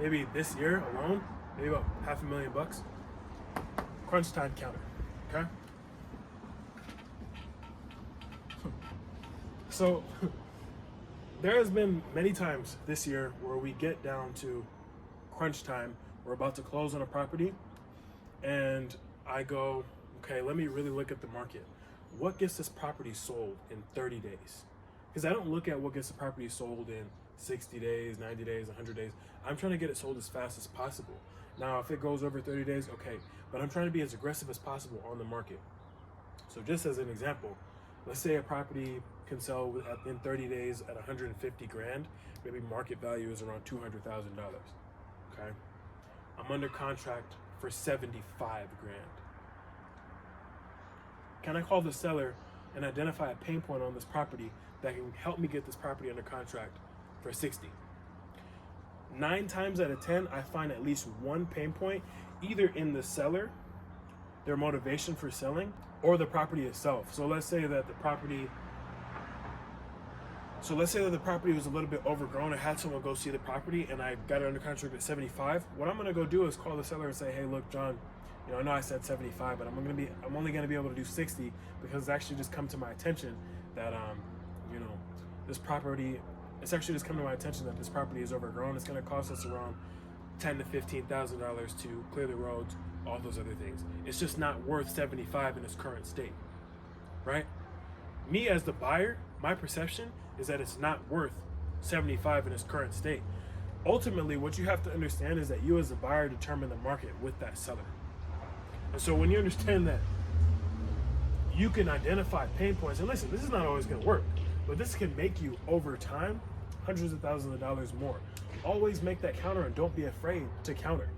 maybe this year alone, maybe about $500,000. Crunch time counter, okay? So there has been many times this year where we get down to crunch time, we're about to close on a property, and I go, okay, let me really look at the market. What gets this property sold in 30 days? Because I don't look at what gets the property sold in 60 days, 90 days, 100 days. I'm trying to get it sold as fast as possible. Now, if it goes over 30 days, okay, but I'm trying to be as aggressive as possible on the market. So just as an example, let's say a property can sell in 30 days at 150 grand, maybe market value is around $200,000, okay? I'm under contract for 75 grand. Can I call the seller and identify a pain point on this property that can help me get this property under contract for 60? 9 times out of 10, I find at least one pain point, either in the seller, their motivation for selling, or the property itself. So let's say that the property was a little bit overgrown. I had someone go see the property and I got it under contract at 75. What I'm gonna go do is call the seller and say, hey, look, John, I know I said 75, but I'm only gonna be able to do 60 because it's actually just come to my attention that this property, it's actually just come to my attention that this property is overgrown. It's gonna cost us around $10,000 to $15,000 to clear the roads, all those other things. It's just not worth 75 in its current state, right? Me as the buyer, my perception is that it's not worth 75 in its current state. Ultimately, what you have to understand is that you as the buyer determine the market with that seller. And so when you understand that you can identify pain points, and listen, this is not always gonna work, but this can make you over time hundreds of thousands of dollars more. Always make that counter and don't be afraid to counter.